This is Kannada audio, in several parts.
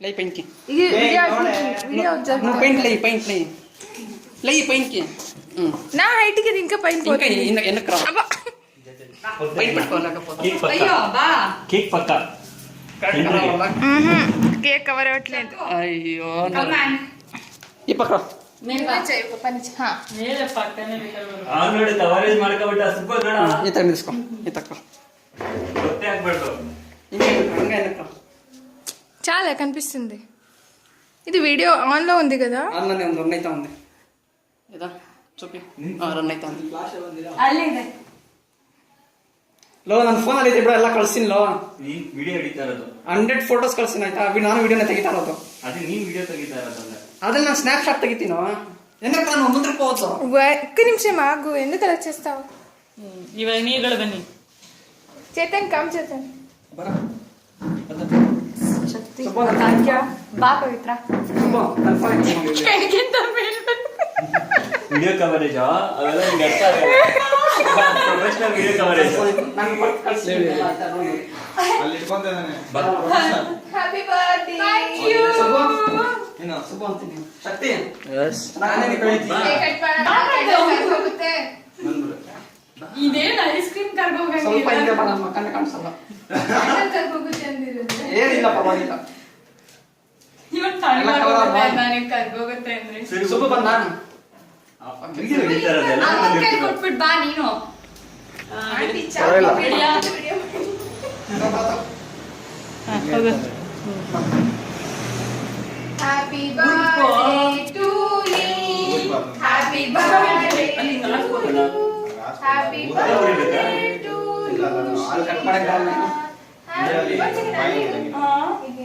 ಲೈ ಪೈಂಟ್ಗೆ ಪೈಂಟ್ ಲೈ ಪೈಂಟ್ಗೆ నా హైట్ కి ఇంకా పైన పోతుంది వెనక్కి రా పైన పట్టుకోలేకపోతే అయ్యో బా కేక్ పక్క కేక్ కవర్ అవ్వట్లేదు అయ్యో ఈ పక్క ನೋಡಿ ಕವರೇಜ್ ಮಾಡ್ಕೊಬಿಟ್ಟ ಸೂಪರ್ ನೋಡ ಈ ತಕ್ಕ ನಿಲ್ಸ್ಕೊ ಈ ತಕ್ಕ ಗೊತ್ತೇ ಆಗ್ಬಾರ್ದು చాలా కనిపిస్తుంది ఇది వీడియో ఆన్ లో ఉంది కదా ఆన్లోనే ఉంది రన్ అయితా ఉంది ఇదా చూపి రన్ అయితా ఉంది ಅಲ್ಲಿದೆ ಲೋ ನನ್ನ ಫೋನಲ್ಲಿ ಐತೆ ಬಿಡ ಎಲ್ಲ ಕಳ್ಸಿನಿ ಲೋ ನೀನ್ ವಿಡಿಯೋ ಹಿಡಿತಾ ಇರೋದು 100 ಫೋಟೋಸ್ ಕಳ್ಸಿನಿ ಆಯ್ತಾ ನಾನು ವಿಡಿಯೋನ ತೆಗಿತಾ ಇರೋದು ಅದೇ ನೀನ್ ವಿಡಿಯೋ ತೆಗಿತಾ ಇರೋದಲ್ಲ ಅದ್ರಲ್ಲಿ ನಾನು ಸ್ನ್ಯಾಪ್ ಶಾಟ್ ತೆಗಿತೀನೋ ఎందుకు ನಾನು ಮುಂದಕ್ಕೆ ಹೋಗೋದು ఒక్క నిమిషం ఆగు ఎందుకు అలా చేస్తావు ಇವಾಗ ನೀರುಗಳು ಬನ್ನಿ చేతన్ కమ్ చేతన్ ಬರ ಶಕ್ತಿ ಸ್ವಲ್ಪ ಬಾ ಪವಿತ್ರ ವಿಡಿಯೋ ಕವರೇಜ್ ಅವೆಲ್ಲ ನಿಂಗೆ ಅರ್ಥ ಆಗಲ್ಲ ಪ್ರೊಫೆಷನಲ್ ವಿಡಿಯೋ ಕವರೇಜ್ ನಾನು ಕೊಟ್ಟು ಕಳ್ಸಿನಿ ಆಯ್ತಾ ನೋಡಿ ಅಲ್ಲಿ ಇಟ್ಕೊಂತಿದ್ದಾನೆ హ్యాపీ బర్త్డే థాంక్ యూ ಏನು ಸುಬ್ಬ ಅಂತೀನಿ ಶಕ್ತಿ ಯಸ್ ನಾನೇ ಕಳಿತೀನಿ ಕೇಕ್ ಕಟ್ ಹೋಗುತ್ತೆ ಇದೇನು ಐಸ್ ಕ್ರೀಮ್ ಕರ್ಕೋಗಂಗಿಲ್ಲ ಸ್ವಲ್ಪ ಹಿಂದೆ ಬಾ ನಮ್ಮ ಕಣ್ಣು ಕಾಣಿಸಲ್ಲ ಹೋಗುತ್ತೆ ಅಂದಿರೋದು ಏನಿಲ್ಲ ಪರವಾಗಿಲ್ಲ ಇವನ್ ತಳ್ಕೊಳ್ಳೋಗುತ್ತೆ ನನಗೆ ಕರ್ಕೋಗುತ್ತೆ ಅಂದ್ರೆ ಸುಬ್ಬ ಬಂದ ವಿಡಿಯೋ ಹಿಡಿತಾ ಇರೋದೆಲ್ಲ ಅಮ್ಮನ ಕೈ ಕೊಟ್ಬಿಟ್ಟು ಬಾ ನೀನು ಆಂಟಿ ಪರವಾಗಿಲ್ಲ. ವಿಡಿಯೋ ಹೋಗು happy birthday to you happy birthday happy birthday to you ಅಲ್ಲಿ ಕಟ್ ಮಾಡಕ್ಕೆ ಬರಲ್ಲ ಹ್ಯಾಪಿ ಬರ್ತ್ಡೇ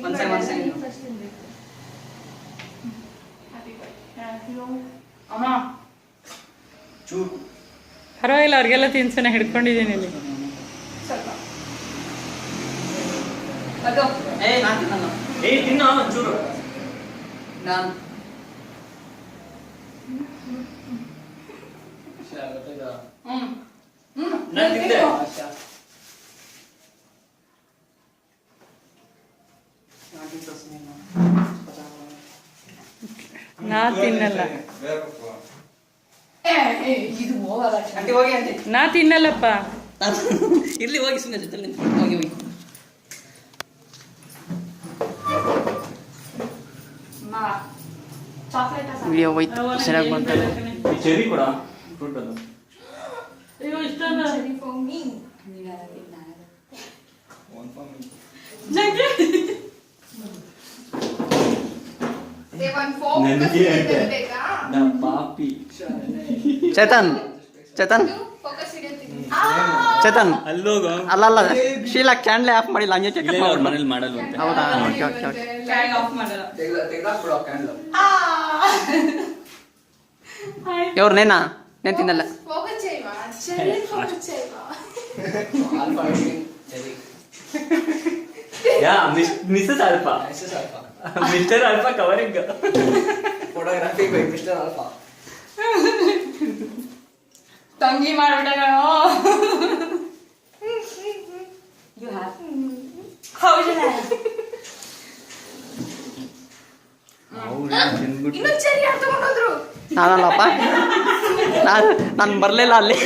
ಒಂದ್ ಸೆಕೆಂಡ್ ಅಮ್ಮ ಚೂರು ಪರವಾಗಿಲ್ಲ ಅವ್ರಿಗೆಲ್ಲ ತಿನ್ಸನ ಹಿಡ್ಕೊಂಡಿದ್ದೀನಿ ಇಲ್ಲಿ ಸ್ವಲ್ಪ ಅದು ನಾನು ತಿನ್ನಲ್ಲ ಏ ತಿನ್ನೋ ಒಂಚೂರು ನಾನು ನಾನು ತಿಂದೆ ನಾ ತಿನ್ನಲ್ಲ ಇದು ಓವರ್ ಆಂಟಿ ಹೋಗಿ ಆಂಟಿ ನಾ ತಿನ್ನಲ್ಲಪ್ಪ ಇರ್ಲಿ ಹೋಗಿ ಸುಮ್ಮನೆ ಜೊತೆ ಹೋಗಿ ಹೋಗಿ ಚಾಕ್ಲೇಟ್ ವಿಡಿಯೋ ಹೋಯ್ತು ಸರಿಯಾಗಿ ಬಂತಲ್ಲ ಈ ಚೆರಿ ಕೊಡ ಫ್ರೂಟ್ ಅದು ಅಯ್ಯೋ ಇಷ್ಟ ಫಾರ್ ಮೀ ದೇ ಒನ್ ನನಗೆ ಫೋಕಸ್ ಅಂತೆ. ಬೇಕಾ ನಮ್ಮ ಪಾಪಿ ಚೇತನ್ ಚೇತನ್ ಫೋಕಸ್ ಹಿಡಿಯುತ್ತೀನಿ ಚೇತನ್ ಅಲ್ಲೋಗ ಅಲ್ಲ ಶೀಲಾ ಕ್ಯಾಂಡ್ಲೆ ಆಫ್ ಮಾಡಿಲ್ಲ ಹಂಗೆ ಚೆಕ್ ಅವ್ರ ಮನೇಲಿ ಮಾಡಲ್ವಂತೆ ಹೌದಾ ಓಕೆ ಓಕೆ ಓಕೆ ಕ್ಯಾಂಡ್ ಆಫ್ ಮಾಡಲ್ಲ ಇವ್ರು ನೇನಾ ನೇನು ತಿನ್ನಲ್ಲ ಫೋಕಸ್ చేయవా చెల్లి ఫోకస్ చేయవా ಯಾ Mrs Alpha Mr Alpha covering photography Mr Alpha ತಂಗಿ ಮಾಡ್ಬಿಟ್ಟಾಗ ಇನ್ನೊಂದು ಚೆರಿ ಯಾರು ತಗೊಂಡೋದ್ರು ನಾನಲ್ಲಪ್ಪ ನಾನು ಬರಲಿಲ್ಲ ಅಲ್ಲಿ